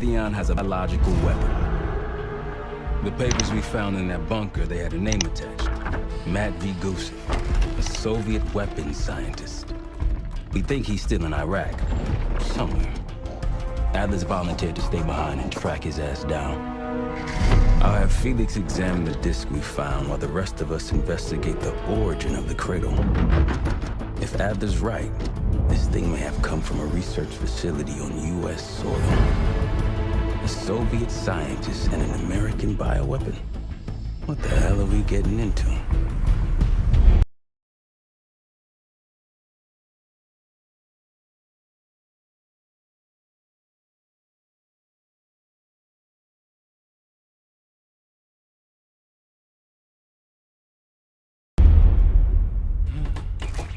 Pantheon has a biological weapon. The papers we found in that bunker, they had a name attached. Matt V. Gusev, a Soviet weapons scientist. We think he's still in Iraq, somewhere. Adler's volunteered to stay behind and track his ass down. I'll have Felix examine the disc we found while the rest of us investigate the origin of the cradle. If Adler's right, this thing may have come from a research facility on U.S. soil. A Soviet scientist and an American bioweapon. What the hell are we getting into?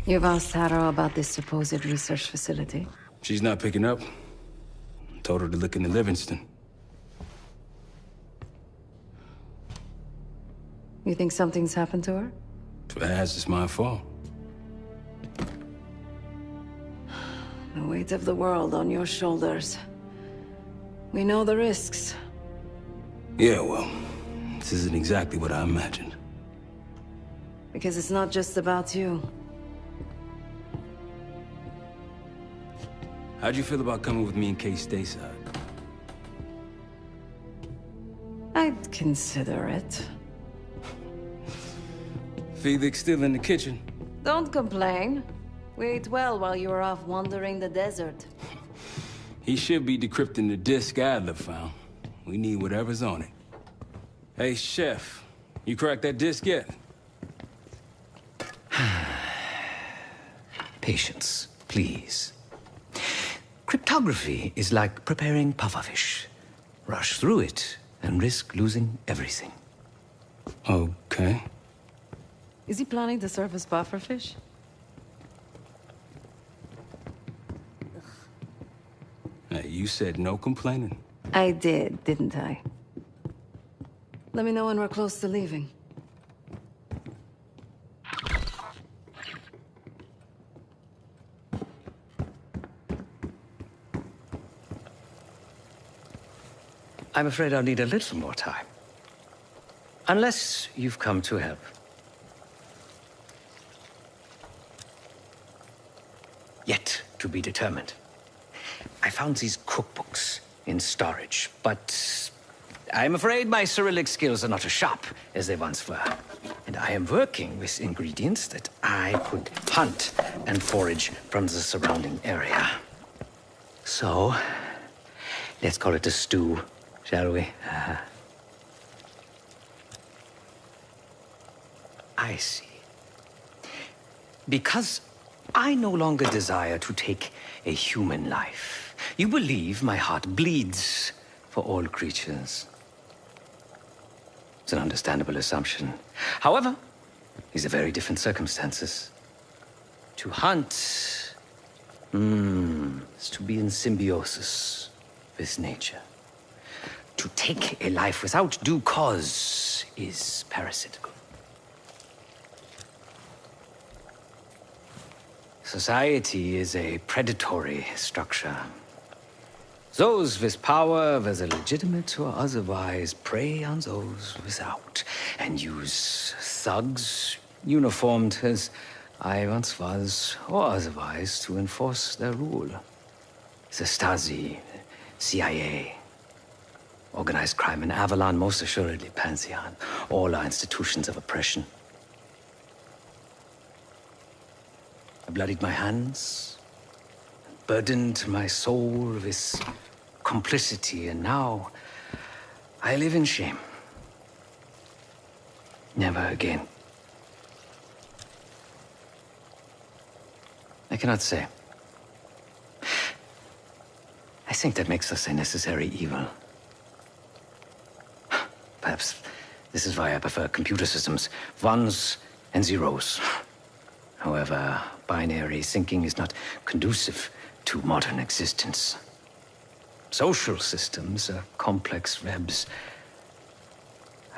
You've asked Sarah about this supposed research facility? She's not picking up. Told her to look into Livingston. You think something's happened to her? If it has, it's my fault. The weight of the world on your shoulders. We know the risks. Yeah, well, this isn't exactly what I imagined. Because it's not just about you. How'd you feel about coming with me in case stateside? I'd consider it. Felix still in the kitchen? Don't complain. We ate well while you were off wandering the desert. He should be decrypting the disc Adler found. We need whatever's on it. Hey, Chef, you cracked that disc yet? Patience, please. Cryptography is like preparing pufferfish. Rush through it and risk losing everything. Okay. Is he planning to serve us pufferfish? Hey, you said no complaining. I did, didn't I? Let me know when we're close to leaving. I'm afraid I'll need a little more time. Unless you've come to help. Yet to be determined. I found these cookbooks in storage, but I'm afraid my Cyrillic skills are not as sharp as they once were. And I am working with ingredients that I could hunt and forage from the surrounding area. So, let's call it a stew. Shall we? I see. Because I no longer desire to take a human life, you believe my heart bleeds for all creatures. It's an understandable assumption. However, these are very different circumstances. To hunt is to be in symbiosis with nature. To take a life without due cause is parasitical. Society is a predatory structure. Those with power, whether legitimate or otherwise, prey on those without, and use thugs, uniformed as I once was, or otherwise, to enforce their rule. The Stasi, CIA, organized crime in Avalon, most assuredly Pantheon. All are institutions of oppression. I bloodied my hands, burdened my soul with complicity, and now I live in shame. Never again. I cannot say. I think that makes us a necessary evil. Perhaps this is why I prefer computer systems. Ones and zeros. However, binary thinking is not conducive to modern existence. Social systems are complex webs.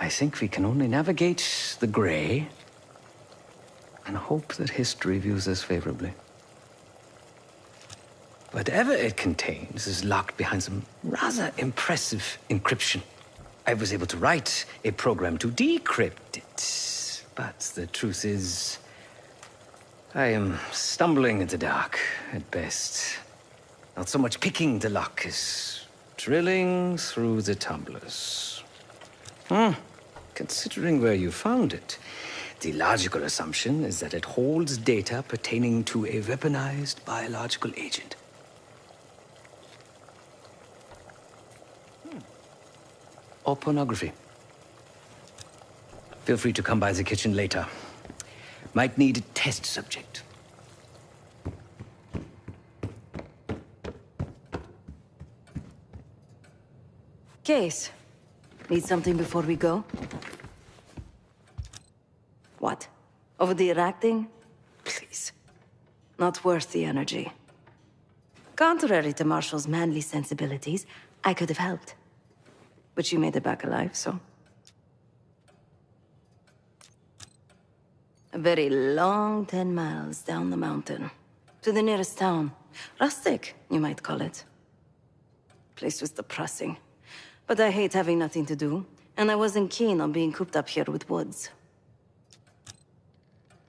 I think we can only navigate the gray and hope that history views us favorably. Whatever it contains is locked behind some rather impressive encryption. I was able to write a program to decrypt it, but the truth is, I am stumbling in the dark at best. Not so much picking the lock as drilling through the tumblers. Considering where you found it, the logical assumption is that it holds data pertaining to a weaponized biological agent. Or pornography. Feel free to come by the kitchen later. Might need a test subject. Case. Need something before we go? What? Over the acting? Please. Not worth the energy. Contrary to Marshall's manly sensibilities, I could have helped. But you made it back alive, so... A very long 10 miles down the mountain. To the nearest town. Rustic, you might call it. Place was depressing. But I hate having nothing to do, and I wasn't keen on being cooped up here with Woods.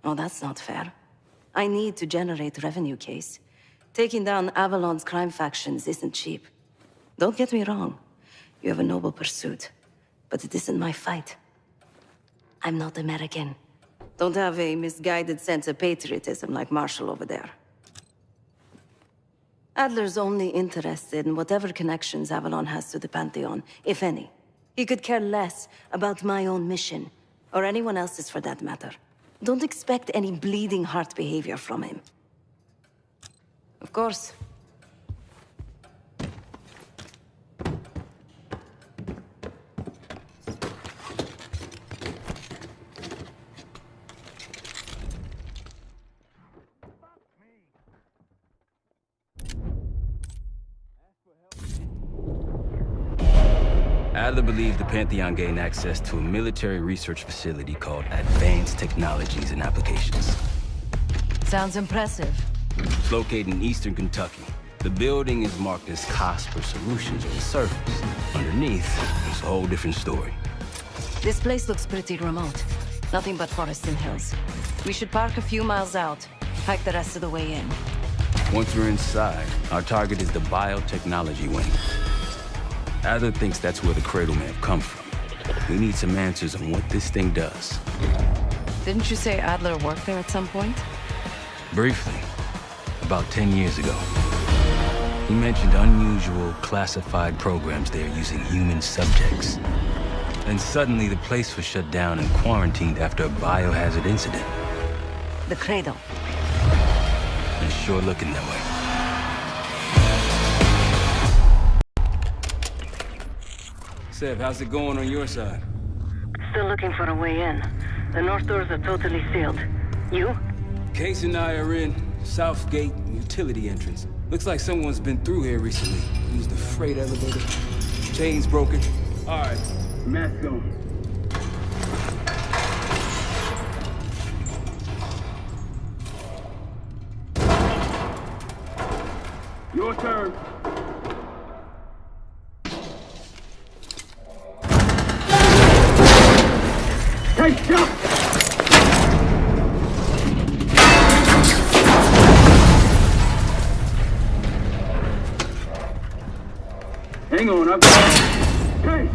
Oh, that's not fair. I need to generate revenue, Case. Taking down Avalon's crime factions isn't cheap. Don't get me wrong. You have a noble pursuit, but it isn't my fight. I'm not American. Don't have a misguided sense of patriotism like Marshall over there. Adler's only interested in whatever connections Avalon has to the Pantheon, if any. He could care less about my own mission, or anyone else's for that matter. Don't expect any bleeding heart behavior from him. Of course. Adler believed the Pantheon gained access to a military research facility called Advanced Technologies and Applications. Sounds impressive. It's located in eastern Kentucky. The building is marked as Cosper Solutions on the surface. Underneath, it's a whole different story. This place looks pretty remote. Nothing but forests and hills. We should park a few miles out, hike the rest of the way in. Once we're inside, our target is the biotechnology wing. Adler thinks that's where the cradle may have come from. We need some answers on what this thing does. Didn't you say Adler worked there at some point? Briefly, about 10 years ago. He mentioned unusual, classified programs there using human subjects. Then suddenly the place was shut down and quarantined after a biohazard incident. The cradle. It's sure looking that way. Seb, how's it going on your side? Still looking for a way in. The north doors are totally sealed. You? Case and I are in South Gate utility entrance. Looks like someone's been through here recently. Used the freight elevator. Chains broken. All right, mask on. Your turn. Hey, jump! Hang on, I've got it. Hey!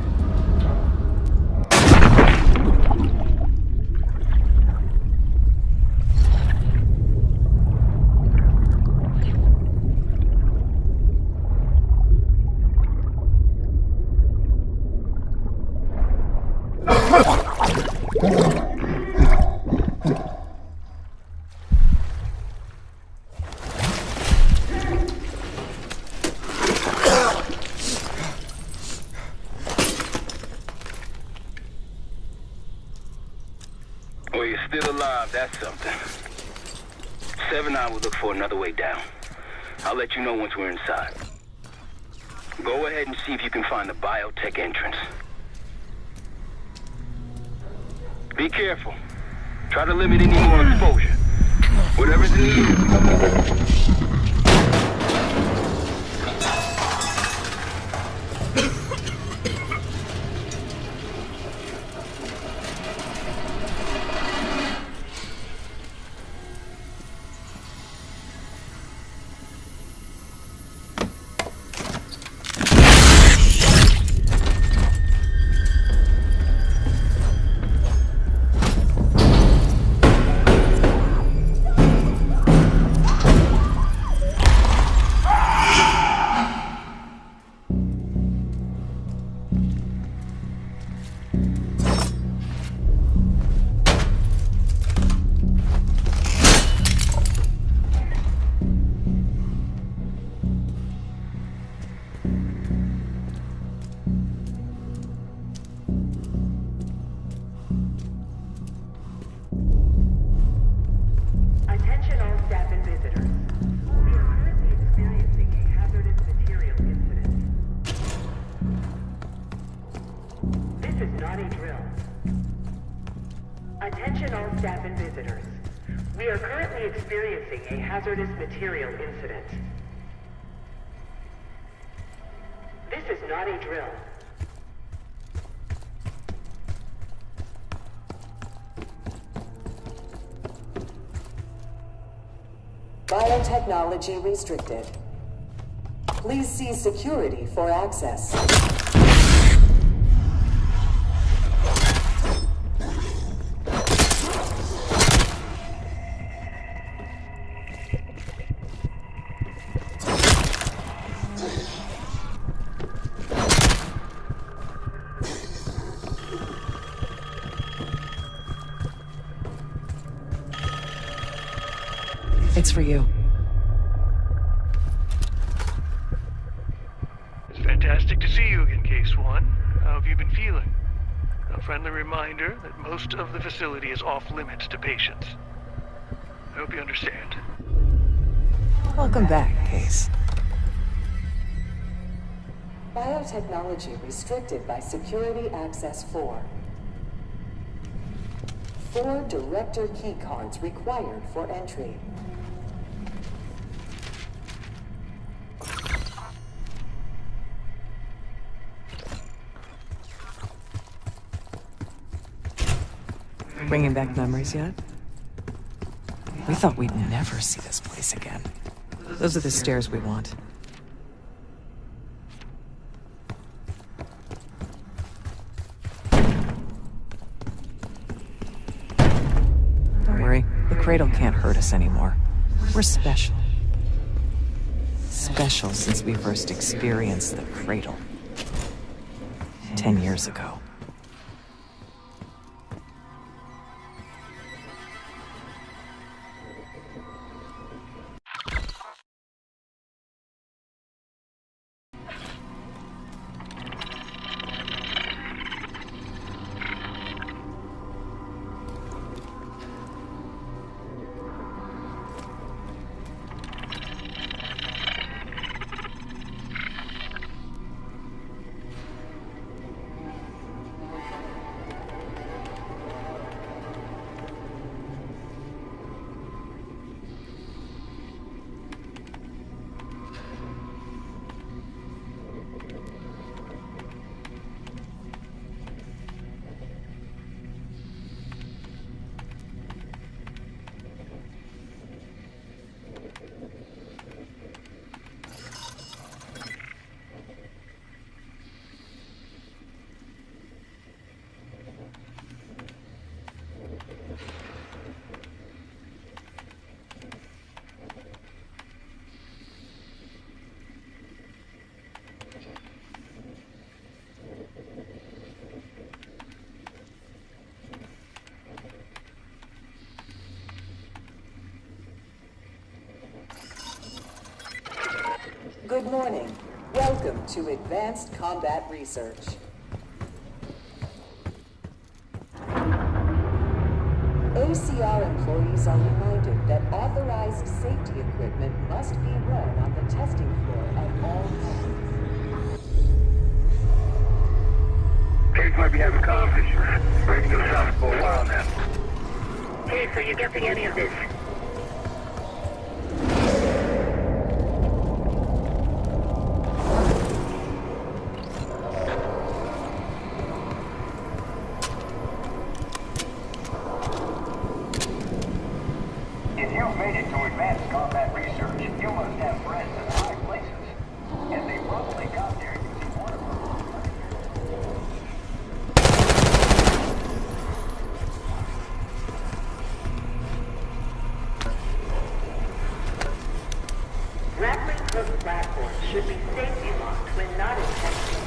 Well, you're still alive, that's something. 7 I will look for another way down. I'll let you know once we're inside. Go ahead and see if you can find the biotech entrance. Be careful. Try to limit any more exposure. Whatever's needed. visitors. We are currently experiencing a hazardous material incident. This is not a drill. Attention all staff and visitors. We are currently experiencing a hazardous material incident. This is not a drill. Biotechnology restricted. Please see security for access. It's for you. It's fantastic to see you again, Case 1. How have you been feeling? A friendly reminder that most of the facility is off limits to patients. I hope you understand. Welcome back, Case. Biotechnology restricted by Security Access 4. 4 director key cards required for entry. Bringing back memories yet? We thought we'd never see this place again. Those are the stairs we want. Don't worry, the cradle can't hurt us anymore. We're special. Special since we first experienced the cradle. 10 years ago. Good morning. Welcome to Advanced Combat Research. ACR employees are reminded that authorized safety equipment must be run on the testing floor at all times. Case might be having Callof issues. Ready to go south for a while now. Hey, so you getting any of this? If you've made it to advanced combat research, you must have friends in high places. And they probably got there using one of them. Grappling hook platforms should be safety locked when not in testing.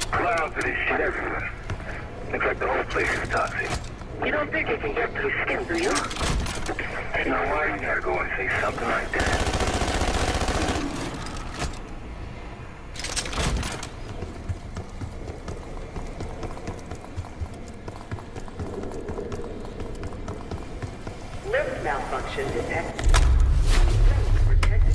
Clouds of this shit everywhere. Looks like the whole place is toxic. You don't think it can get through skin, do you? Now why you gotta go and say something like that? malfunction detected. Protected.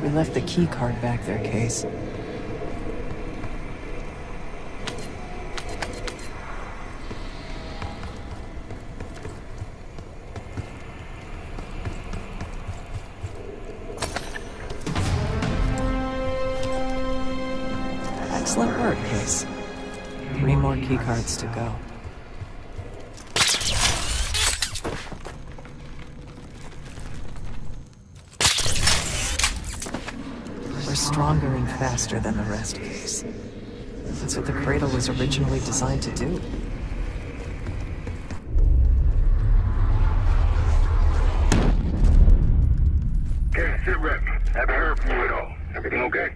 We left the key card back there, Case. Excellent work, Case. 3 more key cards to go. We're stronger and faster than the rest, Case. That's what the cradle was originally designed to do. Okay, sit rep. Haven't heard from you at all. Everything okay?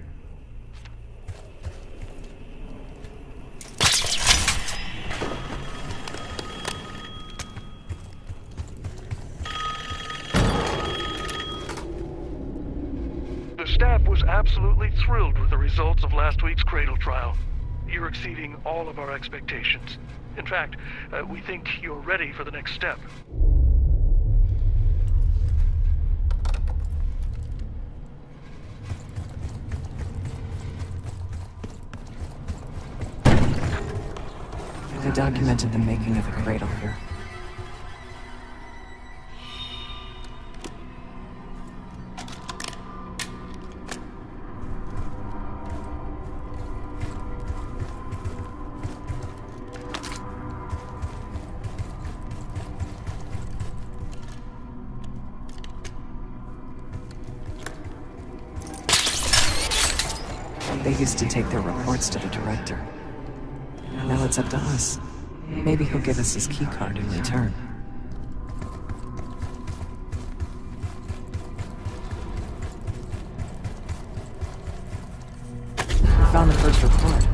The staff was absolutely thrilled with the results of last week's cradle trial. You're exceeding all of our expectations. In fact, we think you're ready for the next step. They documented the making of the cradle here. They used to take their reports to the director. Now it's up to us. Maybe he'll give us his key card in return. We found the first report.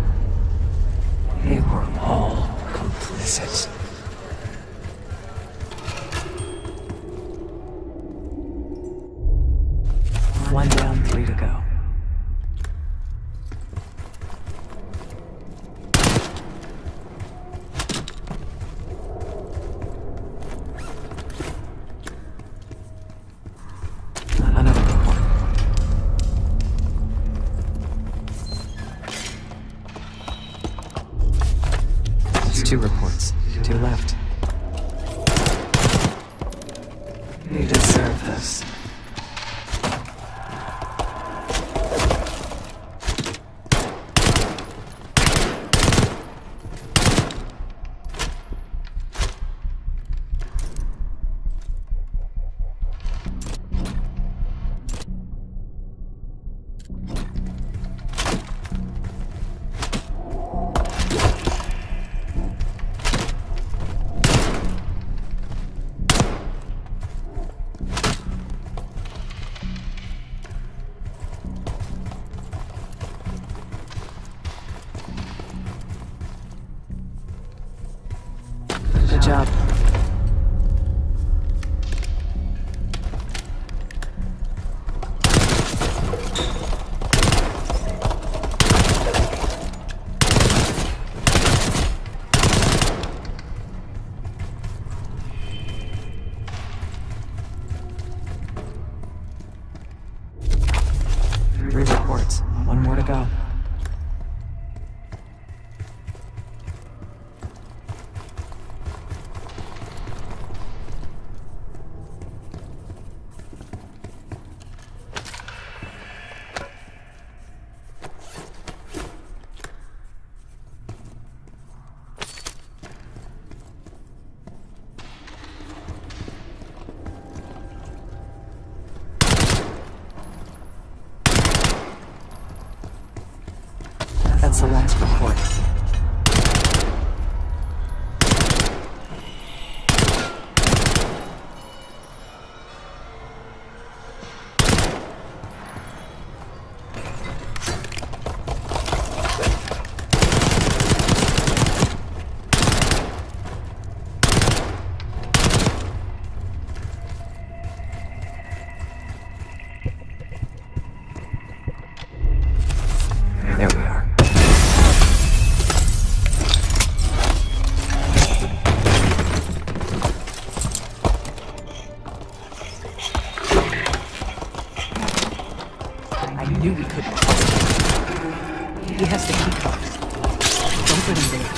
They were all complicit. One down, 3 to go. Two reports. 2 left. You deserve this. job. Three reports. One more to go. That's the last report. There we are. I knew we couldn't. He has the key card. Don't let him leave.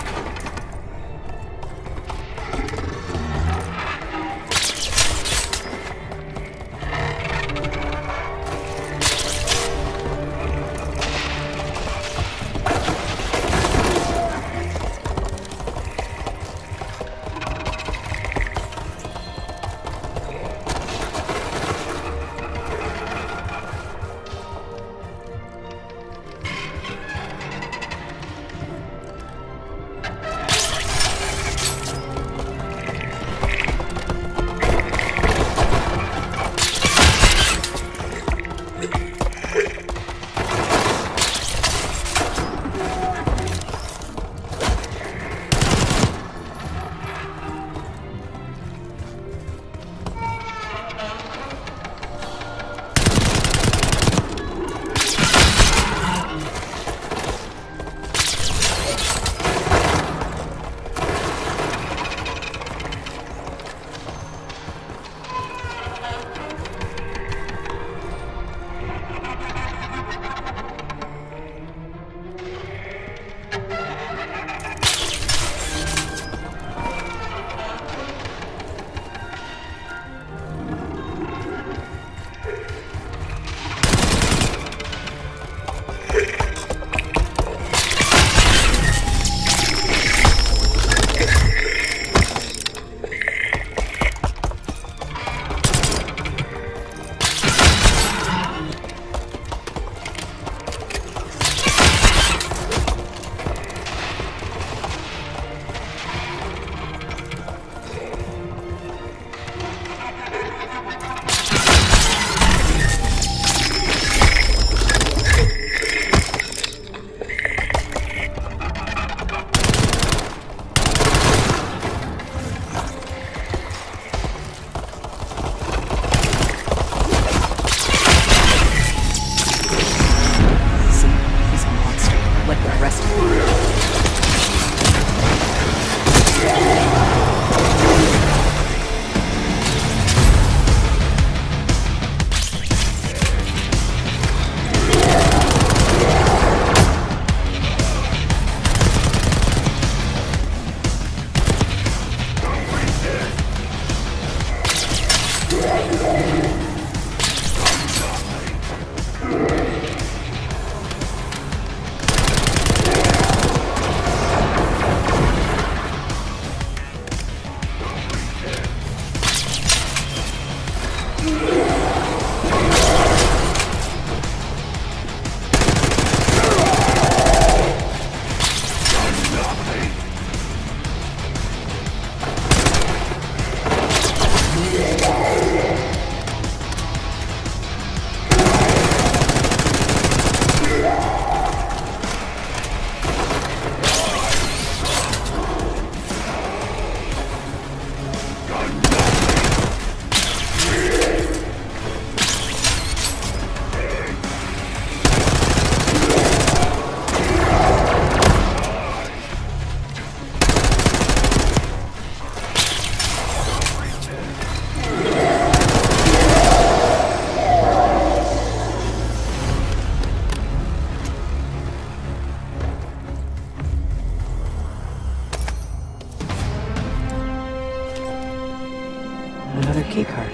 keycard.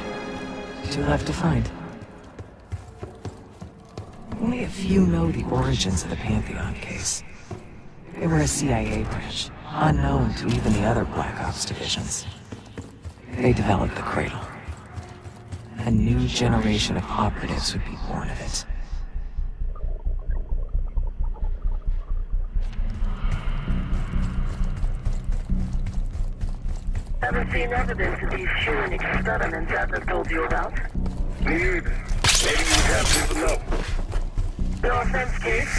Two left to find. Only a few know the origins of the Pantheon case. They were a CIA branch, unknown to even the other Black Ops divisions. They developed the Cradle. A new generation of operatives would be born of it. Haven't seen evidence of these human experiments Atlas told you about. Me either. Maybe you have people know. No offense, Case.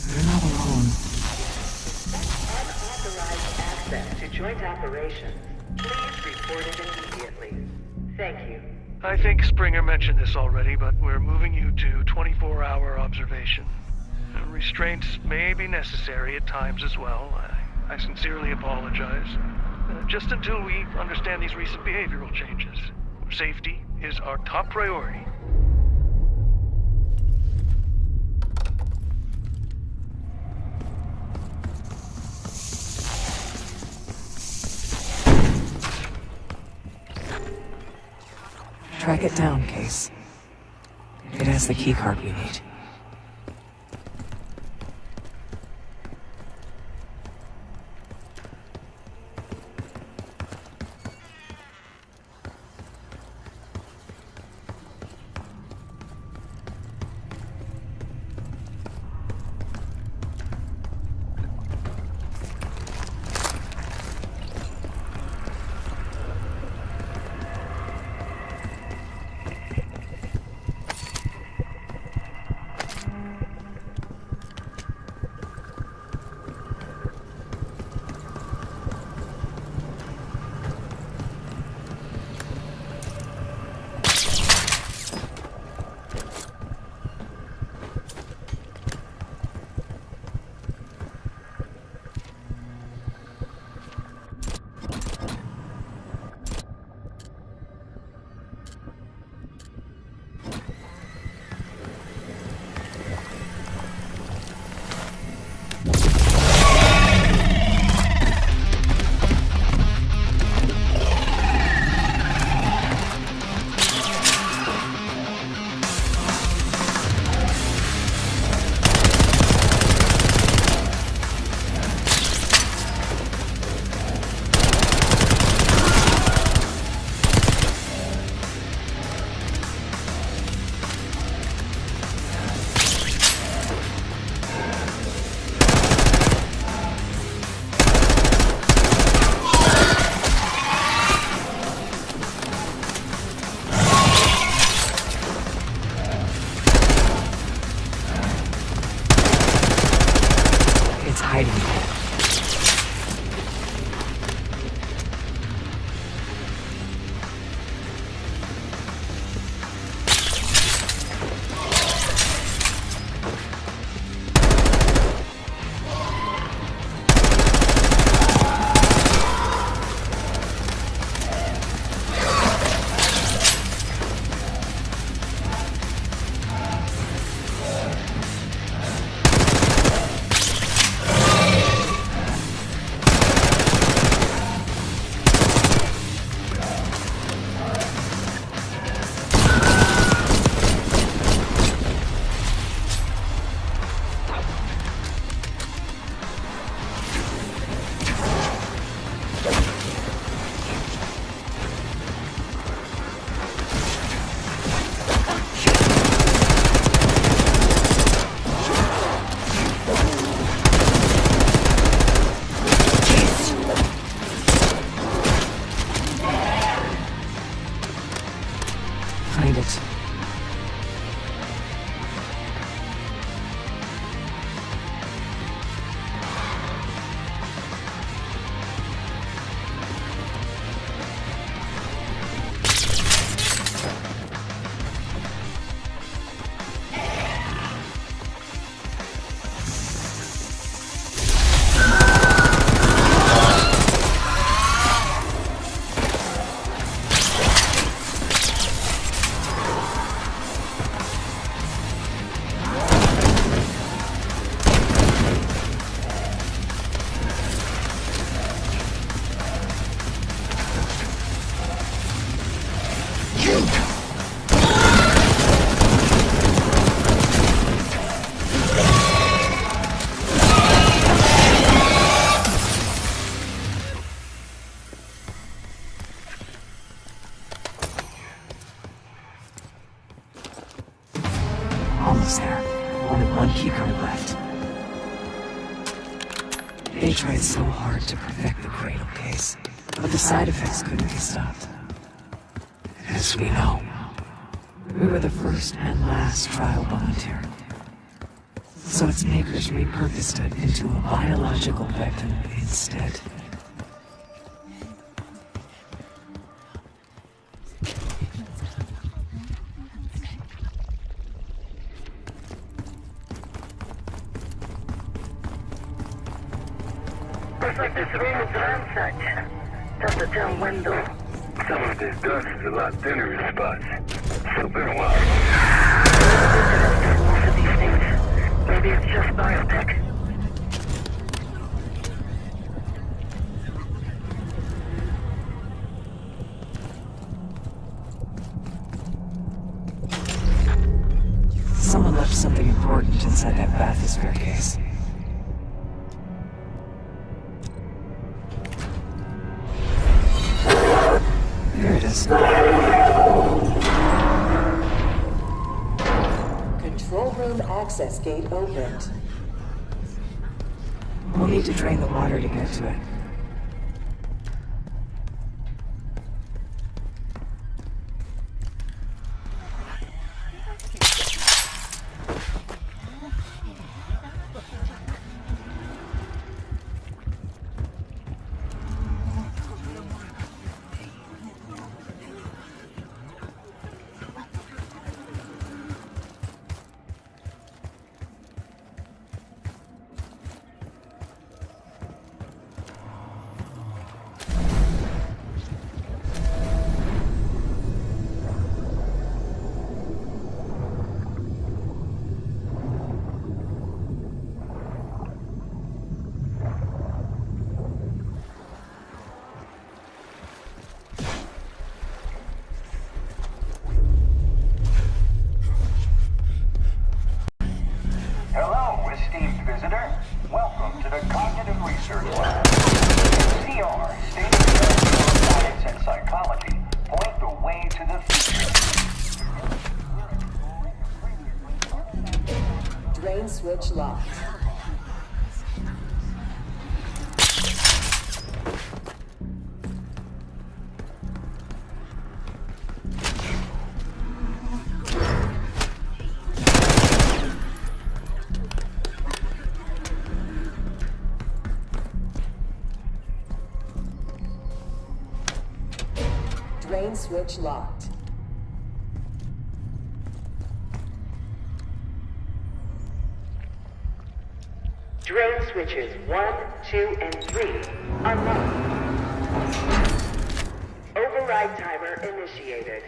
They're not alone. Unauthorized access to joint operations. Please report it immediately. Thank you. I think Springer mentioned this already, but we're moving you to 24-hour observation. Restraints may be necessary at times as well. I sincerely apologize. Just until we understand these recent behavioral changes. Safety is our top priority. Track it down, Case. It has the keycard we need. They tried so hard to perfect the cradle case, but the side effects couldn't be stopped. As we know, we were the first and last trial volunteer. So its makers repurposed it into a biological weapon instead. Looks like this room is ransacked. Just a town window. Some of this dust is a lot thinner in spots. It's been a while. Most of these things. Maybe it's just biotech. Someone left something important inside that bathysphere case. Here it is. Control room access gate opened. We'll need to drain the water to get to it. Hello, esteemed visitor. Welcome to the Cognitive Research Lab. CR, state-of-the-art science and psychology, point the way to the future. Drain switch locked. Drain switch locked. Drain switches 1, 2, and 3 unlocked. Override timer initiated.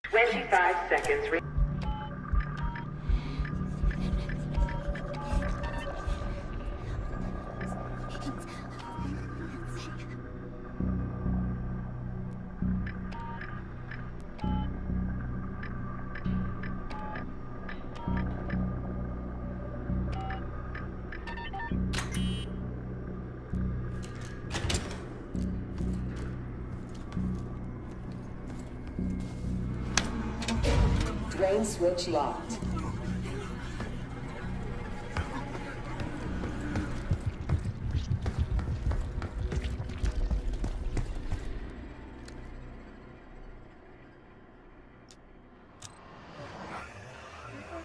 25 seconds. Drain switch locked.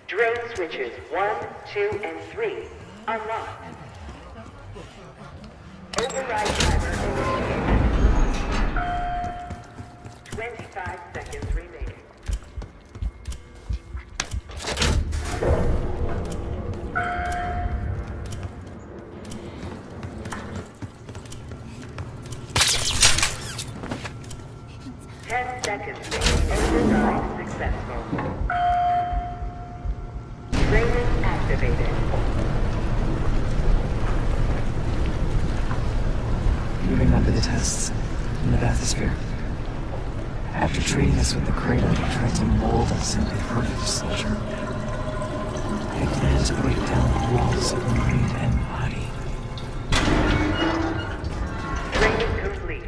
Drain switches 1, 2, and 3 unlocked. Override timer initiated. 25 seconds remaining. Seconds. Override successful. Training activated. You remember the tests in the bathysphere? After treating us with the cradle, they tried to mold us into perfect soldier. They planned to break down the walls of mind and body. Training complete.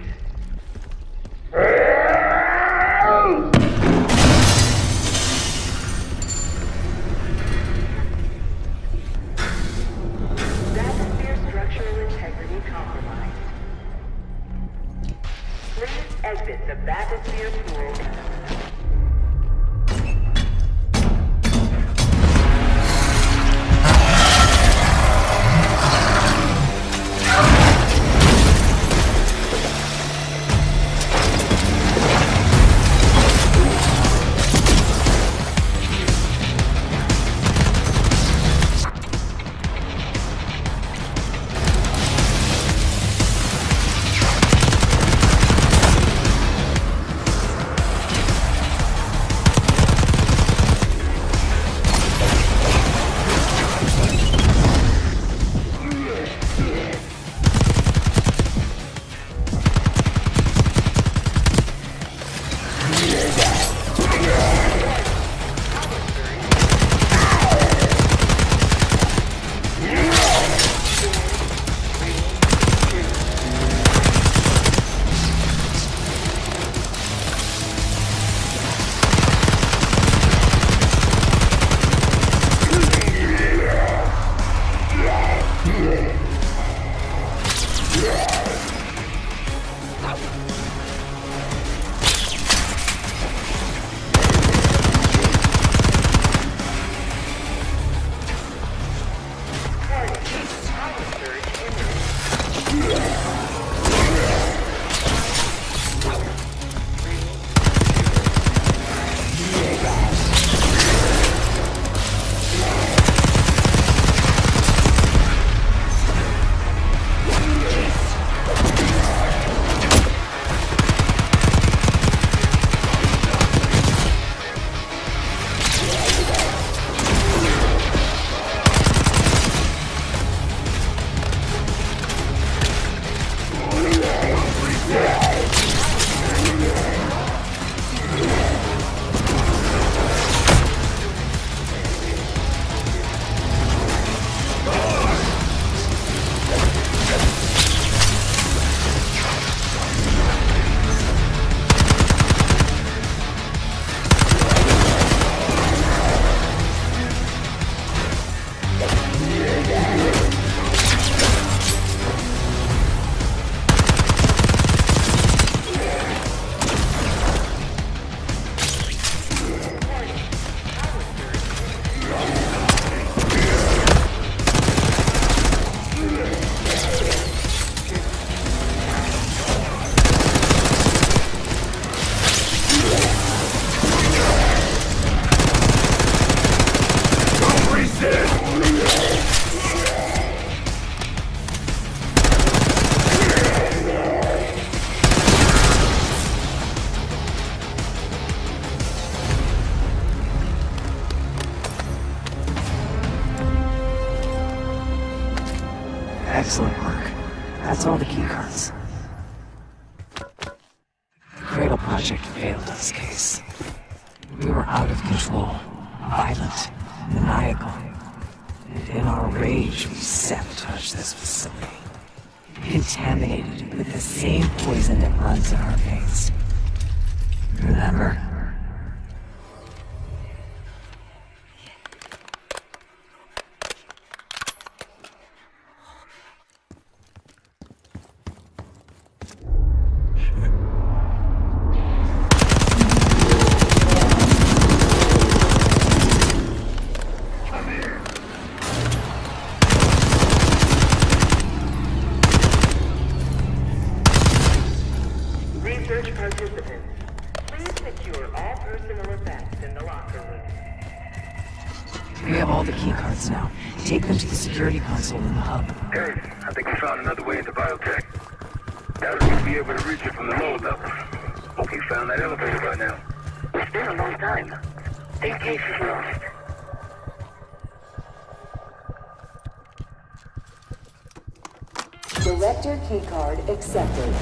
Excellent work. That's all the keycards. The Cradle Project failed this case. We were out of control, violent, maniacal. And in our rage, we sabotaged this facility. Contaminated it with the same poison that runs in our veins. Remember? Research participants, please secure all personal effects in the locker room. We have all the keycards now. Take them to the security console in the hub. Hey, I think we found another way into biotech. Doubt we'll be able to reach it from the lower level. Hope we found that elevator by now. It's been a long time. This case is lost. Director keycard accepted.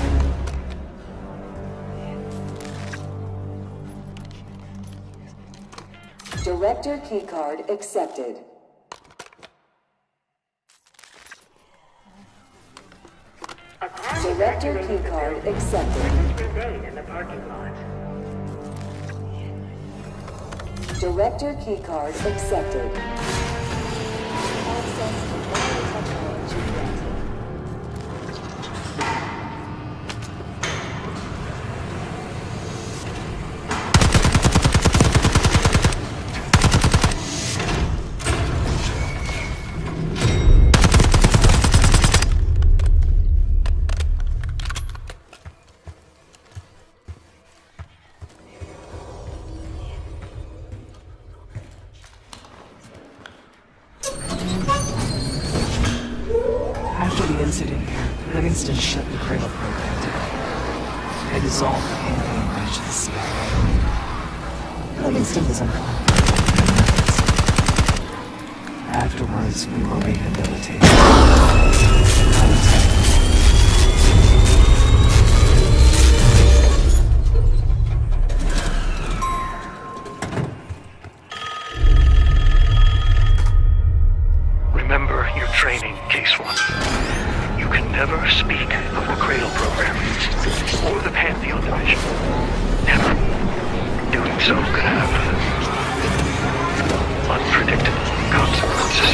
Director keycard accepted. Director keycard accepted. Remain in the parking lot. Director keycard accepted. Access to biotechnology granted. After the incident, Livingston shut the Cradle program down. They dissolved the campaign branch of the CIA. Livingston was unconscious. Afterwards, we were rehabilitated. Remember your training, Case 1. You can never speak of the Cradle program or the Pantheon division. Never. Doing so could have unpredictable consequences.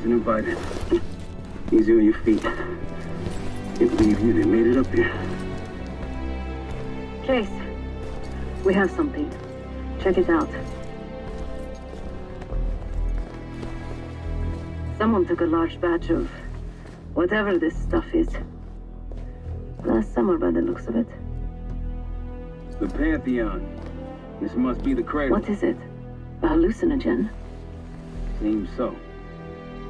Invited. Easy on your feet. Can't believe you made it up here. Case, we have something. Check it out. Someone took a large batch of whatever this stuff is. Last summer by the looks of it. The Pantheon. This must be the cradle. What is it? A hallucinogen? Seems so.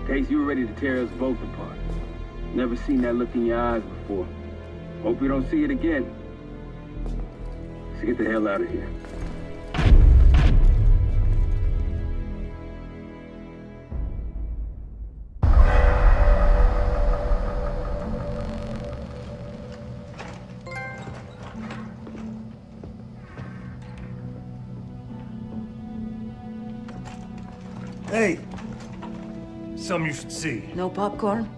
Case, you were ready to tear us both apart. Never seen that look in your eyes before. Hope you don't see it again. Let's get the hell out of here. Hey! Something you should see. No popcorn?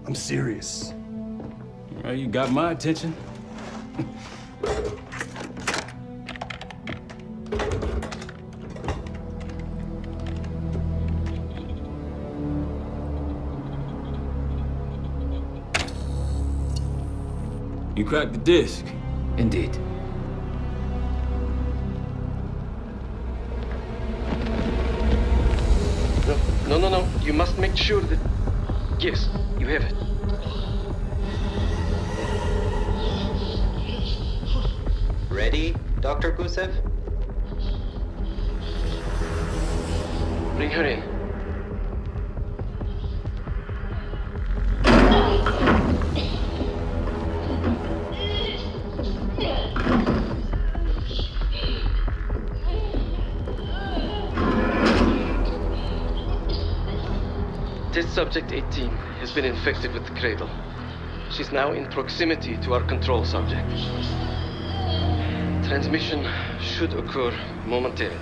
I'm serious. Well, you got my attention. You cracked the disc. Indeed. No. You must make sure that... Yes, you have it. Ready, Dr. Gusev? Bring her in. Test subject 18 has been infected with the cradle. She's now in proximity to our control subject. Transmission should occur momentarily.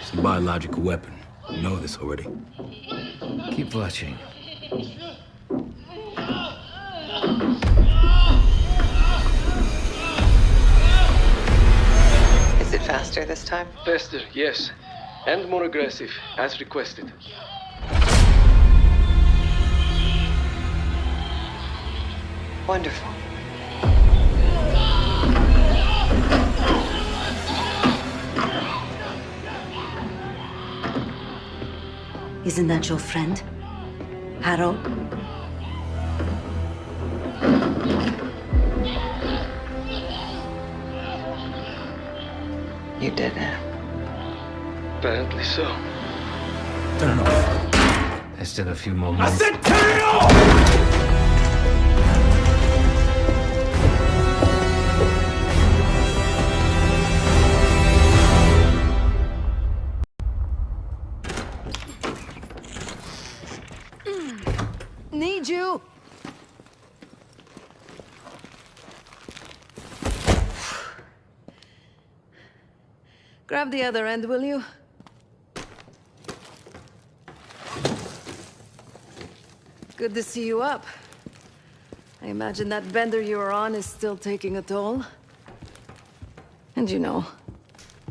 It's a biological weapon. You know this already. Keep watching. Is it faster this time? Faster, yes. And more aggressive, as requested. Wonderful. Isn't that your friend? Harrow? You did it. Apparently so. Turn it off. There's still a few more moments. I said turn it off! Need you! Grab the other end, will you? Good to see you up. I imagine that bender you were on is still taking a toll. And you know,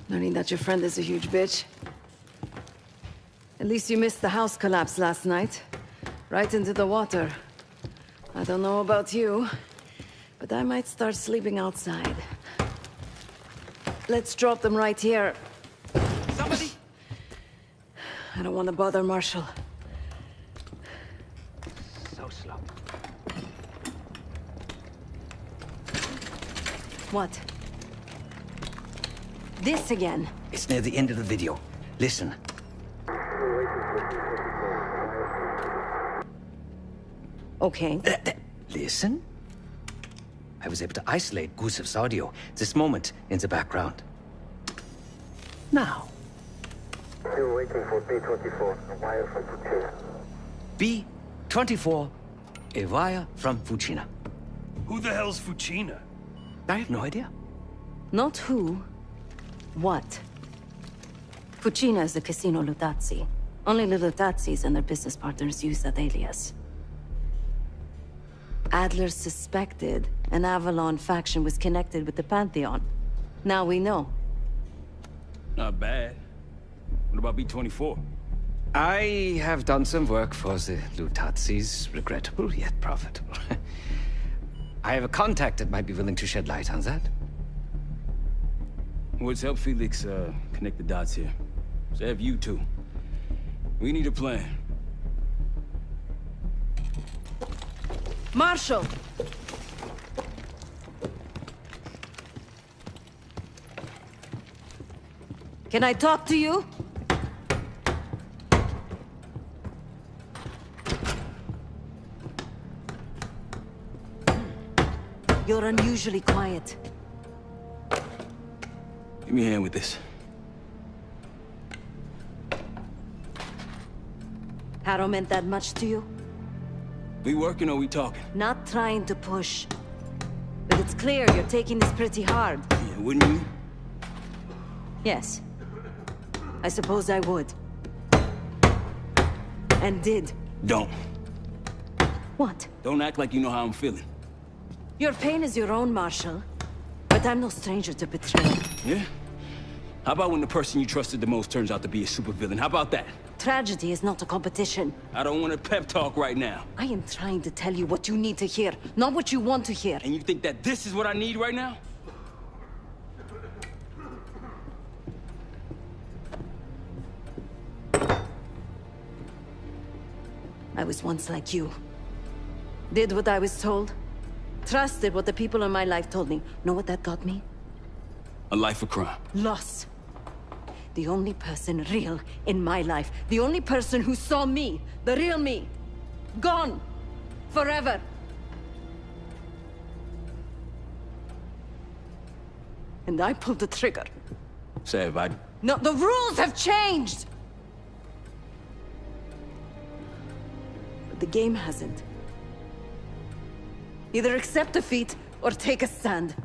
learning that your friend is a huge bitch. At least you missed the house collapse last night. Right into the water. I don't know about you, but I might start sleeping outside. Let's drop them right here. Somebody! I don't want to bother Marshall. So slow. What? This again? It's near the end of the video. Listen. Okay. Listen. I was able to isolate Gusev's audio. This moment in the background. Now. Still waiting for B-24, a wire from Fuchina. B-24, a wire from Fuchina. Who the hell's Fuchina? I have no idea. Not who. What? Fucina is the casino Lutazzi. Only the Lutazzis and their business partners use that alias. Adler suspected an Avalon faction was connected with the Pantheon. Now we know. Not bad. What about B-24? I have done some work for the Lutazzis, regrettable yet profitable. I have a contact that might be willing to shed light on that. Let's help Felix connect the dots here. So have you two. We need a plan. Marshal! Can I talk to you? You're unusually quiet. Give me a hand with this. Harrow meant that much to you? We working or we talking? Not trying to push. But it's clear you're taking this pretty hard. Yeah, wouldn't you? Yes. I suppose I would. And did. Don't. What? Don't act like you know how I'm feeling. Your pain is your own, Marshal. But I'm no stranger to betrayal. Yeah? How about when the person you trusted the most turns out to be a supervillain? How about that? Tragedy is not a competition. I don't want a pep talk right now. I am trying to tell you what you need to hear, not what you want to hear. And you think that this is what I need right now? I was once like you. Did what I was told. Trusted what the people in my life told me. Know what that got me? A life of crime. Loss. The only person real in my life. The only person who saw me. The real me. Gone. Forever. And I pulled the trigger. Sav, No, the rules have changed! But the game hasn't. Either accept defeat or take a stand.